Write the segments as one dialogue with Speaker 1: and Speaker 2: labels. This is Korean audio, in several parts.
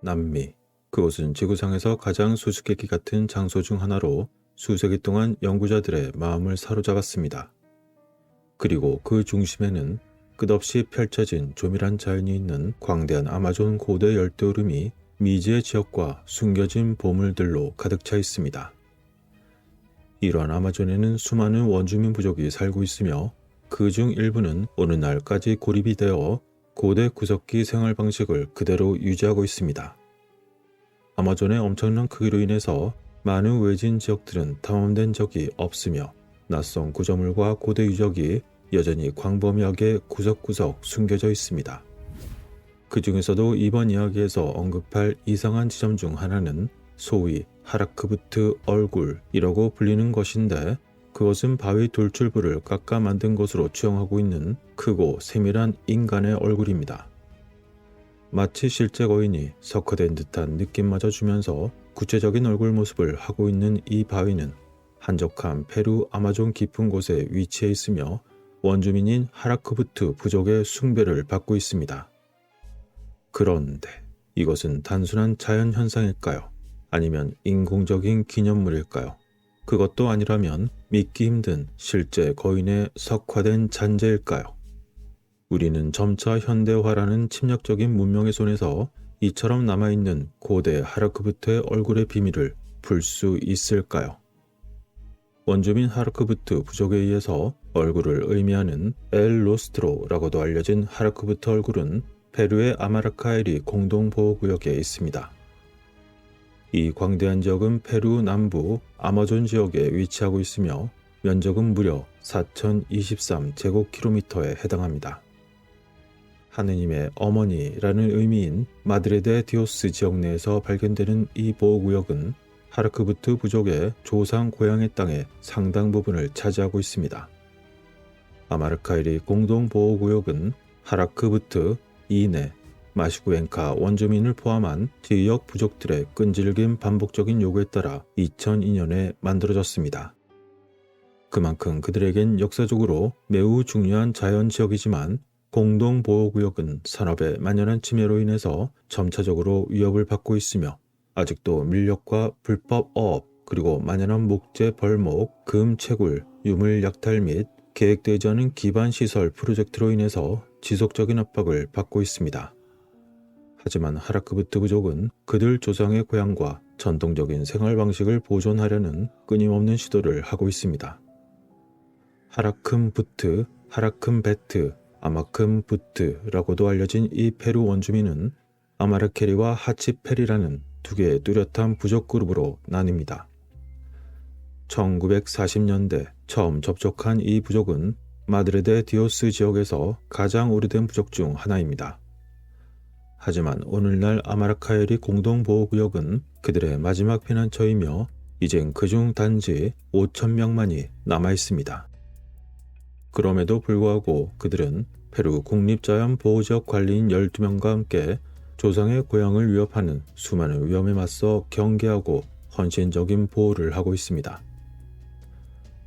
Speaker 1: 남미. 그곳은 지구상에서 가장 수수께끼 같은 장소 중 하나로 수세기 동안 연구자들의 마음을 사로잡았습니다. 그리고 그 중심에는 끝없이 펼쳐진 조밀한 자연이 있는 광대한 아마존 고대 열대우림이 미지의 지역과 숨겨진 보물들로 가득 차 있습니다. 이러한 아마존에는 수많은 원주민 부족이 살고 있으며 그 중 일부는 오늘날까지 고립이 되어 고대 구석기 생활 방식을 그대로 유지하고 있습니다. 아마존의 엄청난 크기로 인해서 많은 외진 지역들은 탐험된 적이 없으며 낯선 구조물과 고대 유적이 여전히 광범위하게 구석구석 숨겨져 있습니다. 그 중에서도 이번 이야기에서 언급할 이상한 지점 중 하나는 소위 하라크부트 얼굴이라고 불리는 것인데, 그것은 바위 돌출부를 깎아 만든 것으로 추정하고 있는 크고 세밀한 인간의 얼굴입니다. 마치 실제 거인이 석화된 듯한 느낌마저 주면서 구체적인 얼굴 모습을 하고 있는 이 바위는 한적한 페루 아마존 깊은 곳에 위치해 있으며 원주민인 하라크부트 부족의 숭배를 받고 있습니다. 그런데 이것은 단순한 자연현상일까요? 아니면 인공적인 기념물일까요? 그것도 아니라면 믿기 힘든 실제 거인의 석화된 잔재일까요? 우리는 점차 현대화라는 침략적인 문명의 손에서 이처럼 남아있는 고대 하라크부트의 얼굴의 비밀을 풀 수 있을까요? 원주민 하라크부트 부족에 의해서 얼굴을 의미하는 엘 로스트로라고도 알려진 하라크부트 얼굴은 페루의 아마라카에리 공동보호구역에 있습니다. 이 광대한 지역은 페루 남부 아마존 지역에 위치하고 있으며 면적은 무려 4023제곱킬로미터에 해당합니다. 하느님의 어머니라는 의미인 마드레 디오스 지역 내에서 발견되는 이 보호구역은 하라크부트 부족의 조상 고향의 땅의 상당 부분을 차지하고 있습니다. 아마르카이리 공동보호구역은 하라크부트, 이네, 마시구엔카 원주민을 포함한 지역 부족들의 끈질긴 반복적인 요구에 따라 2002년에 만들어졌습니다. 그만큼 그들에겐 역사적으로 매우 중요한 자연지역이지만 공동보호구역은 산업의 만연한 침해로 인해서 점차적으로 위협을 받고 있으며 아직도 밀렵과 불법 어업, 그리고 만연한 목재 벌목, 금 채굴, 유물 약탈 및 계획되지 않은 기반 시설 프로젝트로 인해서 지속적인 압박을 받고 있습니다. 하지만 하라크부트 부족은 그들 조상의 고향과 전통적인 생활 방식을 보존하려는 끊임없는 시도를 하고 있습니다. 하라큼부트, 하라큼베트, 아마큼부트라고도 알려진 이 페루 원주민은 아마르케리와 하치페리라는 두 개의 뚜렷한 부족 그룹으로 나뉩니다. 1940년대 처음 접촉한 이 부족은 마드레데 디오스 지역에서 가장 오래된 부족 중 하나입니다. 하지만 오늘날 아마라카에리 공동보호구역은 그들의 마지막 피난처이며 이젠 그중 단지 5,000명만이 남아있습니다. 그럼에도 불구하고 그들은 페루 국립자연보호지역 관리인 12명과 함께 조상의 고향을 위협하는 수많은 위험에 맞서 경계하고 헌신적인 보호를 하고 있습니다.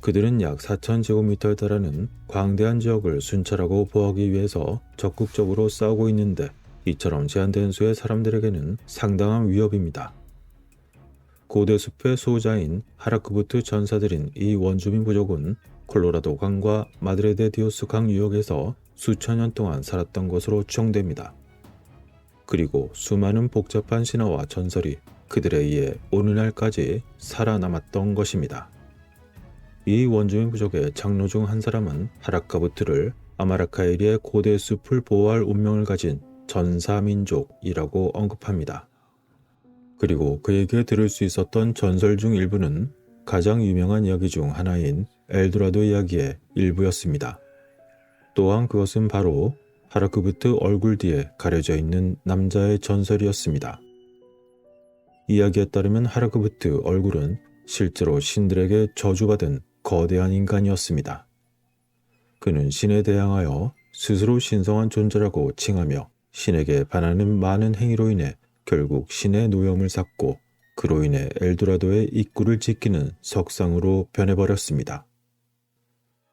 Speaker 1: 그들은 약 4,000제곱미터에 달하는 광대한 지역을 순찰하고 보호하기 위해서 적극적으로 싸우고 있는데, 이처럼 제한된 수의 사람들에게는 상당한 위협입니다. 고대 숲의 수호자인 하라크부트 전사들인 이 원주민 부족은 콜로라도 강과 마드레데 디오스 강 유역에서 수천 년 동안 살았던 것으로 추정됩니다. 그리고 수많은 복잡한 신화와 전설이 그들에 의해 오늘날까지 살아남았던 것입니다. 이 원주민 부족의 장로 중 한 사람은 하라카부트를 아마라카에리의 고대 숲을 보호할 운명을 가진 전사민족이라고 언급합니다. 그리고 그에게 들을 수 있었던 전설 중 일부는 가장 유명한 이야기 중 하나인 엘도라도 이야기의 일부였습니다. 또한 그것은 바로 하라크부트 얼굴 뒤에 가려져 있는 남자의 전설이었습니다. 이야기에 따르면 하라크부트 얼굴은 실제로 신들에게 저주받은 거대한 인간이었습니다. 그는 신에 대항하여 스스로 신성한 존재라고 칭하며 신에게 반하는 많은 행위로 인해 결국 신의 노염을 샀고, 그로 인해 엘도라도의 입구를 지키는 석상으로 변해버렸습니다.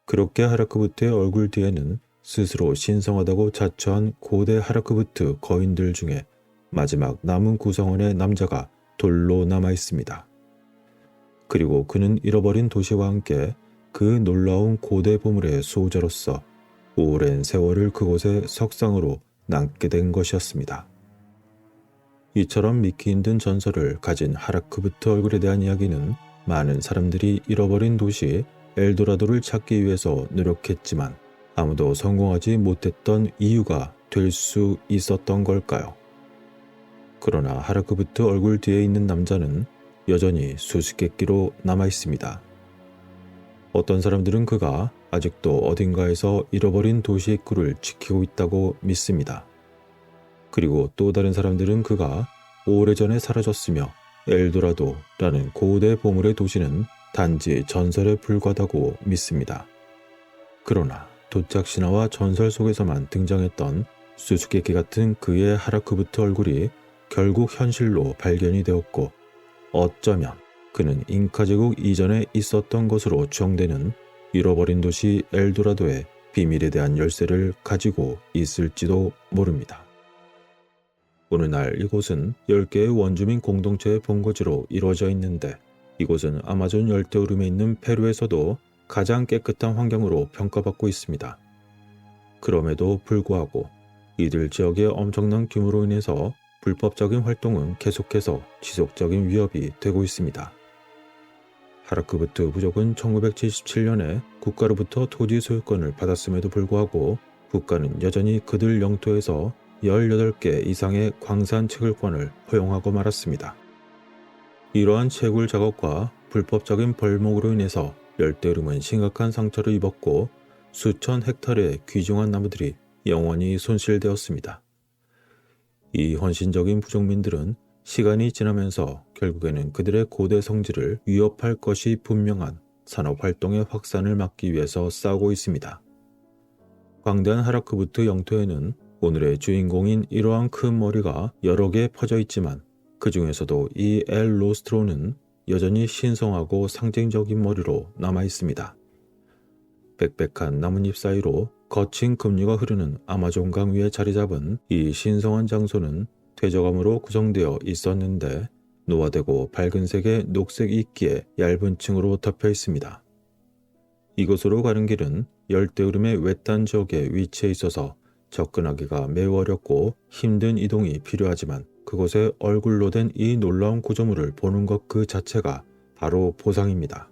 Speaker 1: 그렇게 하라크부트의 얼굴 뒤에는 스스로 신성하다고 자처한 고대 하라크부트 거인들 중에 마지막 남은 구성원의 남자가 돌로 남아 있습니다. 그리고 그는 잃어버린 도시와 함께 그 놀라운 고대 보물의 수호자로서 오랜 세월을 그곳의 석상으로 남게 된 것이었습니다. 이처럼 믿기 힘든 전설을 가진 하라크부트 얼굴에 대한 이야기는 많은 사람들이 잃어버린 도시 엘도라도를 찾기 위해서 노력했지만 아무도 성공하지 못했던 이유가 될 수 있었던 걸까요? 그러나 하라크부트 얼굴 뒤에 있는 남자는 여전히 수수께끼로 남아 있습니다. 어떤 사람들은 그가 아직도 어딘가에서 잃어버린 도시 입구를 지키고 있다고 믿습니다. 그리고 또 다른 사람들은 그가 오래전에 사라졌으며 엘도라도라는 고대 보물의 도시는 단지 전설에 불과하다고 믿습니다. 그러나 도착 신화와 전설 속에서만 등장했던 수수께끼 같은 그의 하라크부트 얼굴이 결국 현실로 발견이 되었고 어쩌면 그는 잉카 제국 이전에 있었던 것으로 추정되는 잃어버린 도시 엘도라도의 비밀에 대한 열쇠를 가지고 있을지도 모릅니다. 오늘날 이곳은 10개의 원주민 공동체의 본거지로 이루어져 있는데 이곳은 아마존 열대우림에 있는 페루에서도 가장 깨끗한 환경으로 평가받고 있습니다. 그럼에도 불구하고 이들 지역의 엄청난 규모로 인해서 불법적인 활동은 계속해서 지속적인 위협이 되고 있습니다. 하라크부트 부족은 1977년에 국가로부터 토지 소유권을 받았음에도 불구하고 국가는 여전히 그들 영토에서 18개 이상의 광산 채굴권을 허용하고 말았습니다. 이러한 채굴 작업과 불법적인 벌목으로 인해서 열대우림은 심각한 상처를 입었고 수천 헥타르의 귀중한 나무들이 영원히 손실되었습니다. 이 헌신적인 부족민들은 시간이 지나면서 결국에는 그들의 고대 성질을 위협할 것이 분명한 산업활동의 확산을 막기 위해서 싸우고 있습니다. 광대한 하라크부트 영토에는 오늘의 주인공인 이러한 큰 머리가 여러 개 퍼져 있지만 그 중에서도 이 엘 로스트로는 여전히 신성하고 상징적인 머리로 남아 있습니다. 빽빽한 나뭇잎 사이로 거친 급류가 흐르는 아마존강 위에 자리 잡은 이 신성한 장소는 퇴적암으로 구성되어 있었는데 노화되고 밝은 색의 녹색 이끼에 얇은 층으로 덮여 있습니다. 이곳으로 가는 길은 열대우림의 외딴 지역에 위치해 있어서 접근하기가 매우 어렵고 힘든 이동이 필요하지만 그곳에 얼굴로 된 이 놀라운 구조물을 보는 것 그 자체가 바로 보상입니다.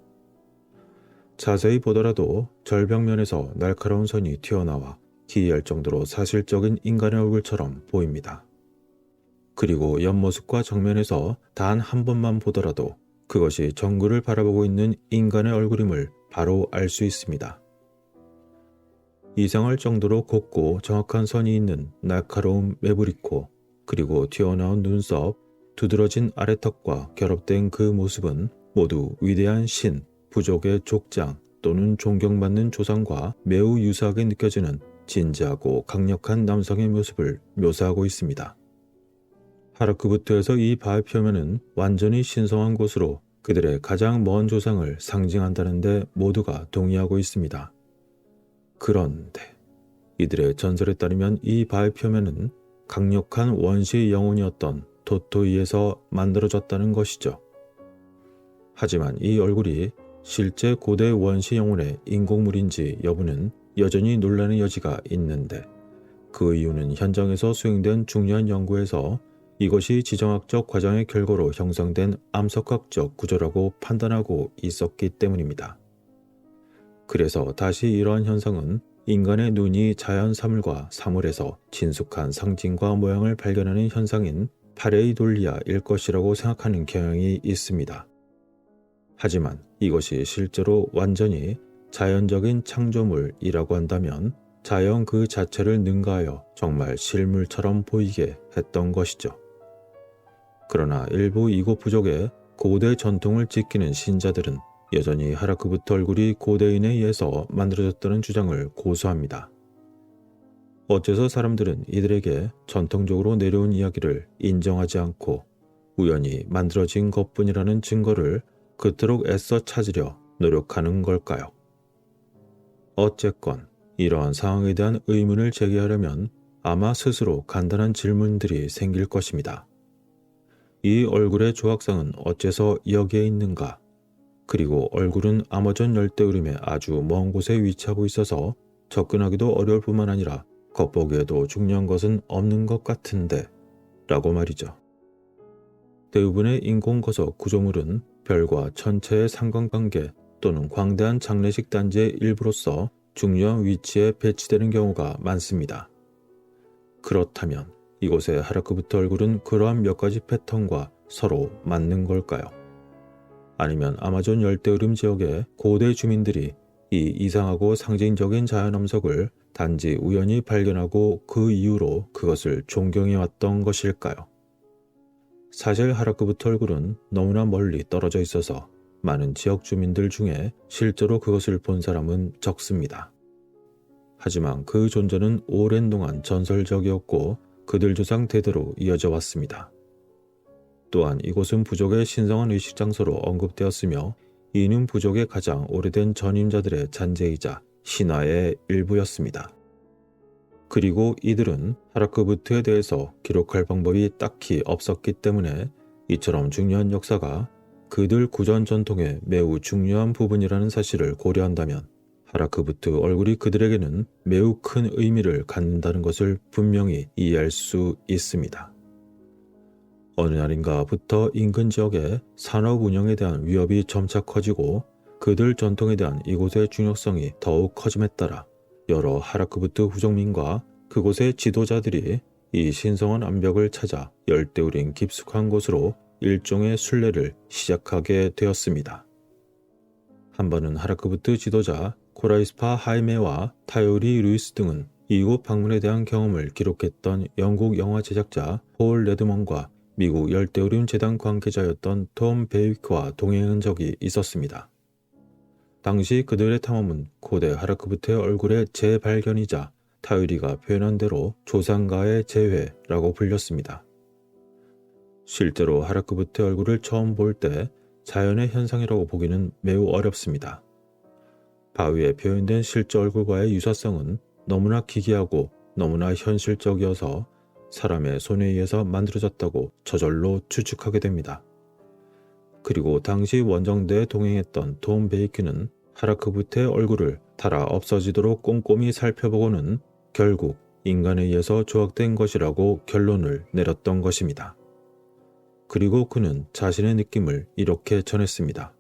Speaker 1: 자세히 보더라도 절벽면에서 날카로운 선이 튀어나와 기이할 정도로 사실적인 인간의 얼굴처럼 보입니다. 그리고 옆모습과 정면에서 단 한 번만 보더라도 그것이 정글을 바라보고 있는 인간의 얼굴임을 바로 알 수 있습니다. 이상할 정도로 곱고 정확한 선이 있는 날카로운 매부리코, 그리고 튀어나온 눈썹, 두드러진 아래턱과 결합된 그 모습은 모두 위대한 신, 부족의 족장 또는 존경받는 조상과 매우 유사하게 느껴지는 진지하고 강력한 남성의 모습을 묘사하고 있습니다. 하라크부트에서 이 바위 표면은 완전히 신성한 곳으로 그들의 가장 먼 조상을 상징한다는 데 모두가 동의하고 있습니다. 그런데 이들의 전설에 따르면 이 바위 표면은 강력한 원시의 영혼이었던 토토이에서 만들어졌다는 것이죠. 하지만 이 얼굴이 실제 고대 원시 영혼의 인공물인지 여부는 여전히 논란의 여지가 있는데 그 이유는 현장에서 수행된 중요한 연구에서 이것이 지정학적 과정의 결과로 형성된 암석학적 구조라고 판단하고 있었기 때문입니다. 그래서 다시 이러한 현상은 인간의 눈이 자연 사물과 사물에서 친숙한 상징과 모양을 발견하는 현상인 파레이돌리아일 것이라고 생각하는 경향이 있습니다. 하지만 이것이 실제로 완전히 자연적인 창조물이라고 한다면 자연 그 자체를 능가하여 정말 실물처럼 보이게 했던 것이죠. 그러나 일부 이곳 부족의 고대 전통을 지키는 신자들은 여전히 하라크부트 얼굴이 고대인에 의해서 만들어졌다는 주장을 고수합니다. 어째서 사람들은 이들에게 전통적으로 내려온 이야기를 인정하지 않고 우연히 만들어진 것뿐이라는 증거를 그토록 애써 찾으려 노력하는 걸까요? 어쨌건 이러한 상황에 대한 의문을 제기하려면 아마 스스로 간단한 질문들이 생길 것입니다. 이 얼굴의 조각상은 어째서 여기에 있는가? 그리고 얼굴은 아마존 열대우림의 아주 먼 곳에 위치하고 있어서 접근하기도 어려울 뿐만 아니라 겉보기에도 중요한 것은 없는 것 같은데 라고 말이죠. 대부분의 인공거석 구조물은 별과 천체의 상관관계 또는 광대한 장례식 단지의 일부로서 중요한 위치에 배치되는 경우가 많습니다. 그렇다면 이곳의 하라크부트 얼굴은 그러한 몇 가지 패턴과 서로 맞는 걸까요? 아니면 아마존 열대우림 지역의 고대 주민들이 이 이상하고 상징적인 자연암석을 단지 우연히 발견하고 그 이후로 그것을 존경해왔던 것일까요? 사실 하라크부트 얼굴은 너무나 멀리 떨어져 있어서 많은 지역 주민들 중에 실제로 그것을 본 사람은 적습니다. 하지만 그 존재는 오랜 동안 전설적이었고 그들 조상 대대로 이어져 왔습니다. 또한 이곳은 부족의 신성한 의식 장소로 언급되었으며 이는 부족의 가장 오래된 전임자들의 잔재이자 신화의 일부였습니다. 그리고 이들은 하라크부트에 대해서 기록할 방법이 딱히 없었기 때문에 이처럼 중요한 역사가 그들 구전 전통의 매우 중요한 부분이라는 사실을 고려한다면 하라크부트 얼굴이 그들에게는 매우 큰 의미를 갖는다는 것을 분명히 이해할 수 있습니다. 어느 날인가부터 인근 지역의 산업 운영에 대한 위협이 점차 커지고 그들 전통에 대한 이곳의 중요성이 더욱 커짐에 따라 여러 하라크부트 후족민과 그곳의 지도자들이 이 신성한 암벽을 찾아 열대우림 깊숙한 곳으로 일종의 순례를 시작하게 되었습니다. 한 번은 하라크부트 지도자 코라이스파 하이메와 타요리 루이스 등은 이곳 방문에 대한 경험을 기록했던 영국 영화 제작자 폴 레드먼과 미국 열대우림 재단 관계자였던 톰 베이크와 동행한 적이 있었습니다. 당시 그들의 탐험은 고대 하라크부트의 얼굴의 재발견이자 타요리가 표현한 대로 조상가의 재회라고 불렸습니다. 실제로 하라크부트의 얼굴을 처음 볼 때 자연의 현상이라고 보기는 매우 어렵습니다. 바위에 표현된 실제 얼굴과의 유사성은 너무나 기괴하고 너무나 현실적이어서 사람의 손에 의해서 만들어졌다고 저절로 추측하게 됩니다. 그리고 당시 원정대에 동행했던 톰 베이크는 하라크부트의 얼굴을 달아 없어지도록 꼼꼼히 살펴보고는 결국 인간에 의해서 조각된 것이라고 결론을 내렸던 것입니다. 그리고 그는 자신의 느낌을 이렇게 전했습니다.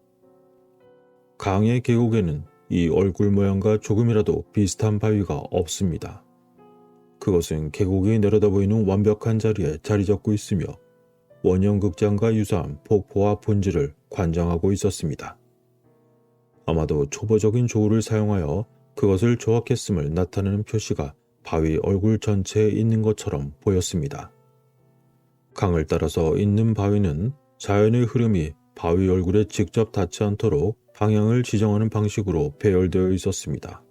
Speaker 1: 강의 계곡에는 이 얼굴 모양과 조금이라도 비슷한 바위가 없습니다. 그것은 계곡이 내려다 보이는 완벽한 자리에 자리 잡고 있으며 원형극장과 유사한 폭포와 분지를 관장하고 있었습니다. 아마도 초보적인 조우를 사용하여 그것을 조각했음을 나타내는 표시가 바위 얼굴 전체에 있는 것처럼 보였습니다. 강을 따라서 있는 바위는 자연의 흐름이 바위 얼굴에 직접 닿지 않도록 방향을 지정하는 방식으로 배열되어 있었습니다.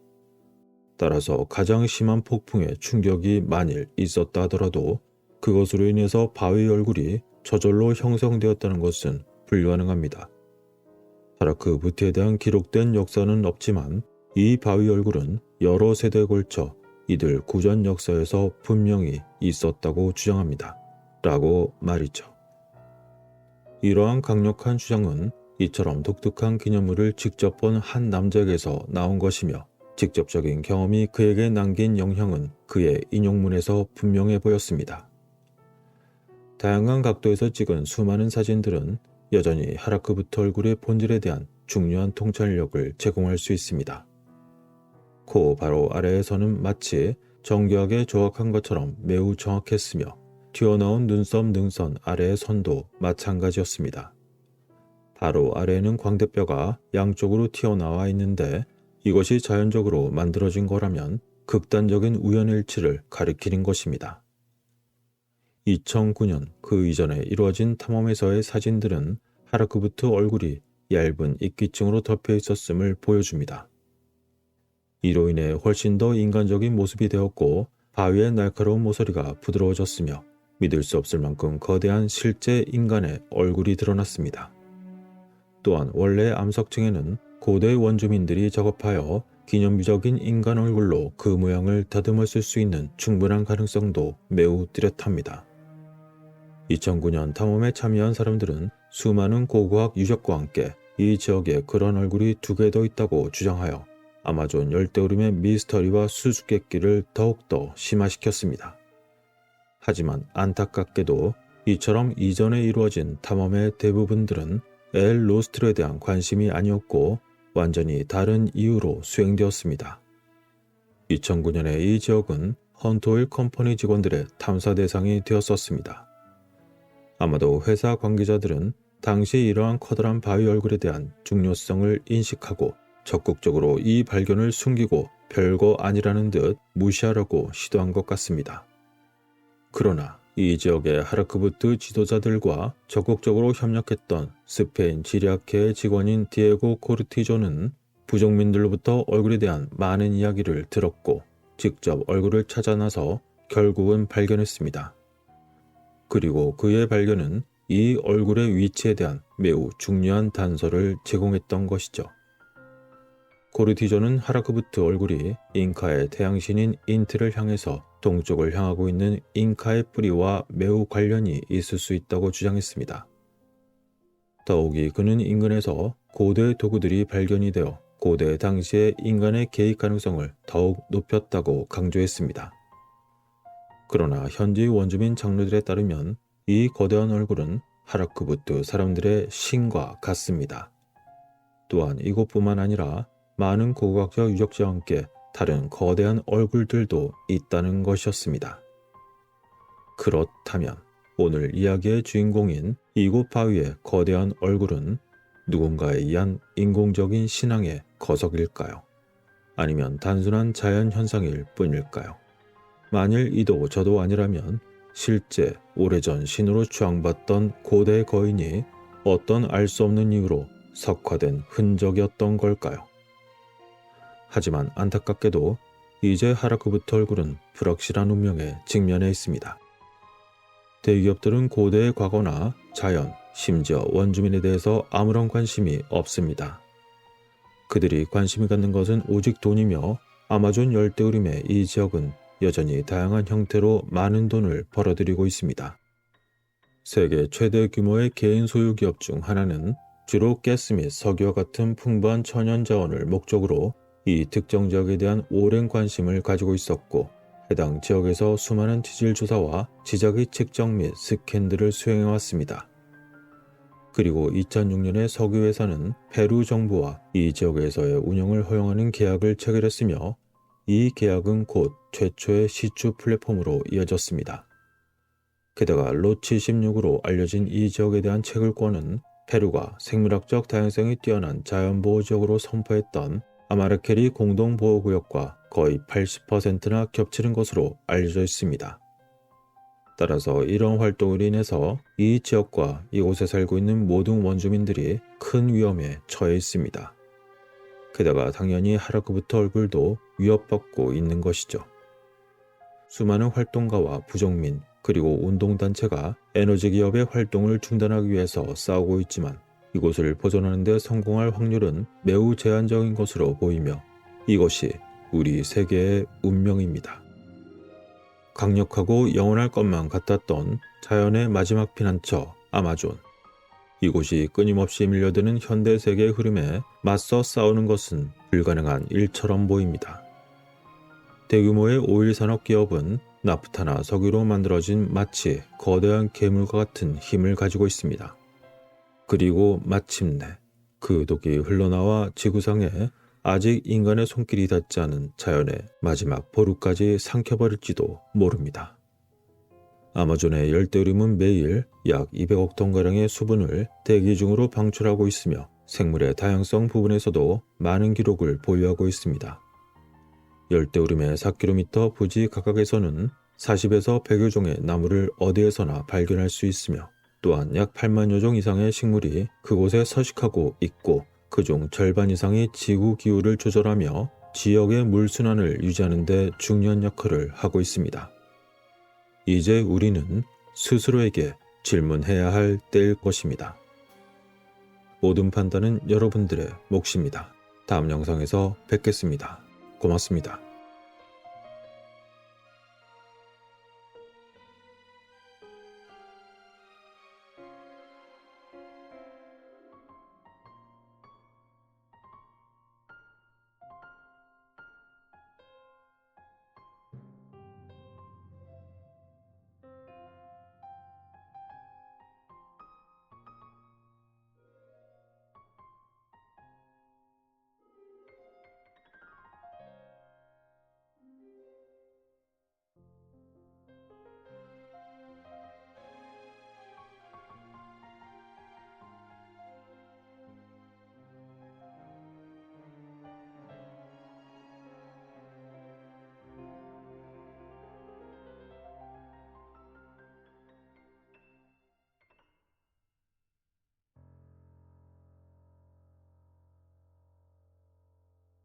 Speaker 1: 따라서 가장 심한 폭풍의 충격이 만일 있었다 하더라도 그것으로 인해서 바위 얼굴이 저절로 형성되었다는 것은 불가능합니다. 하라크부트에 대한 기록된 역사는 없지만 이 바위 얼굴은 여러 세대에 걸쳐 이들 구전 역사에서 분명히 있었다고 주장합니다. 라고 말이죠. 이러한 강력한 주장은 이처럼 독특한 기념물을 직접 본 한 남자에게서 나온 것이며 직접적인 경험이 그에게 남긴 영향은 그의 인용문에서 분명해 보였습니다. 다양한 각도에서 찍은 수많은 사진들은 여전히 하라크부트 얼굴의 본질에 대한 중요한 통찰력을 제공할 수 있습니다. 코 바로 아래에서는 마치 정교하게 조각한 것처럼 매우 정확했으며 튀어나온 눈썹 능선 아래의 선도 마찬가지였습니다. 바로 아래에는 광대뼈가 양쪽으로 튀어나와 있는데 이것이 자연적으로 만들어진 거라면 극단적인 우연일치를 가리키는 것입니다. 2009년 그 이전에 이루어진 탐험에서의 사진들은 하라크부트 얼굴이 얇은 입기증으로 덮여 있었음을 보여줍니다. 이로 인해 훨씬 더 인간적인 모습이 되었고 바위의 날카로운 모서리가 부드러워졌으며 믿을 수 없을 만큼 거대한 실제 인간의 얼굴이 드러났습니다. 또한 원래의 암석층에는 고대 원주민들이 작업하여 기념비적인 인간 얼굴로 그 모양을 다듬었을 수 있는 충분한 가능성도 매우 뚜렷합니다. 2009년 탐험에 참여한 사람들은 수많은 고고학 유적과 함께 이 지역에 그런 얼굴이 2개 더 있다고 주장하여 아마존 열대우림의 미스터리와 수수께끼를 더욱더 심화시켰습니다. 하지만 안타깝게도 이처럼 이전에 이루어진 탐험의 대부분들은 엘 로스트에 대한 관심이 아니었고 완전히 다른 이유로 수행되었습니다. 2009년에 이 지역은 헌트오일 컴퍼니 직원들의 탐사 대상이 되었었습니다. 아마도 회사 관계자들은 당시 이러한 커다란 바위 얼굴에 대한 중요성을 인식하고 적극적으로 이 발견을 숨기고 별거 아니라는 듯 무시하려고 시도한 것 같습니다. 그러나 이 지역의 하르크부트 지도자들과 적극적으로 협력했던 스페인 지리학회의 직원인 디에고 코르티조는 부족민들로부터 얼굴에 대한 많은 이야기를 들었고 직접 얼굴을 찾아 나서 결국은 발견했습니다. 그리고 그의 발견은 이 얼굴의 위치에 대한 매우 중요한 단서를 제공했던 것이죠. 코르티조는 하르크부트 얼굴이 잉카의 태양신인 인트를 향해서 동쪽을 향하고 있는 잉카의 뿌리와 매우 관련이 있을 수 있다고 주장했습니다. 더욱이 그는 인근에서 고대 도구들이 발견이 되어 고대 당시의 인간의 개입 가능성을 더욱 높였다고 강조했습니다. 그러나 현지 원주민 장로들에 따르면 이 거대한 얼굴은 하르크부트 사람들의 신과 같습니다. 또한 이곳뿐만 아니라 많은 고고학적 유적지와 함께 다른 거대한 얼굴들도 있다는 것이었습니다. 그렇다면 오늘 이야기의 주인공인 이곳 바위의 거대한 얼굴은 누군가에 의한 인공적인 신앙의 거석일까요? 아니면 단순한 자연현상일 뿐일까요? 만일 이도 저도 아니라면 실제 오래전 신으로 추앙받던 고대 거인이 어떤 알 수 없는 이유로 석화된 흔적이었던 걸까요? 하지만 안타깝게도 이제 하르크부트 얼굴은 불확실한 운명에 직면해 있습니다. 대기업들은 고대의 과거나 자연, 심지어 원주민에 대해서 아무런 관심이 없습니다. 그들이 관심이 갖는 것은 오직 돈이며 아마존 열대우림의 이 지역은 여전히 다양한 형태로 많은 돈을 벌어들이고 있습니다. 세계 최대 규모의 개인 소유 기업 중 하나는 주로 가스 및 석유와 같은 풍부한 천연 자원을 목적으로 이 특정 지역에 대한 오랜 관심을 가지고 있었고 해당 지역에서 수많은 지질 조사와 지자기 측정 및 스캔들을 수행해왔습니다. 그리고 2006년에 석유회사는 페루 정부와 이 지역에서의 운영을 허용하는 계약을 체결했으며 이 계약은 곧 최초의 시추 플랫폼으로 이어졌습니다. 게다가 롯 76으로 알려진 이 지역에 대한 채굴권은 페루가 생물학적 다양성이 뛰어난 자연보호지역으로 선포했던 아마르케리 공동보호구역과 거의 80%나 겹치는 것으로 알려져 있습니다. 따라서 이런 활동으로 인해서 이 지역과 이곳에 살고 있는 모든 원주민들이 큰 위험에 처해 있습니다. 게다가 당연히 하르크부트 얼굴도 위협받고 있는 것이죠. 수많은 활동가와 부족민 그리고 운동단체가 에너지 기업의 활동을 중단하기 위해서 싸우고 있지만 이곳을 보존하는 데 성공할 확률은 매우 제한적인 것으로 보이며 이것이 우리 세계의 운명입니다. 강력하고 영원할 것만 같았던 자연의 마지막 피난처 아마존. 이곳이 끊임없이 밀려드는 현대 세계의 흐름에 맞서 싸우는 것은 불가능한 일처럼 보입니다. 대규모의 오일 산업 기업은 나프타나 석유로 만들어진 마치 거대한 괴물과 같은 힘을 가지고 있습니다. 그리고 마침내 그 독이 흘러나와 지구상에 아직 인간의 손길이 닿지 않은 자연의 마지막 보루까지 삼켜버릴지도 모릅니다. 아마존의 열대우림은 매일 약 200억 톤가량의 수분을 대기 중으로 방출하고 있으며 생물의 다양성 부분에서도 많은 기록을 보유하고 있습니다. 열대우림의 4km 부지 각각에서는 40에서 100여 종의 나무를 어디에서나 발견할 수 있으며 또한 약 8만여 종 이상의 식물이 그곳에 서식하고 있고 그중 절반 이상이 지구 기후를 조절하며 지역의 물순환을 유지하는 데 중요한 역할을 하고 있습니다. 이제 우리는 스스로에게 질문해야 할 때일 것입니다. 모든 판단은 여러분들의 몫입니다. 다음 영상에서 뵙겠습니다. 고맙습니다.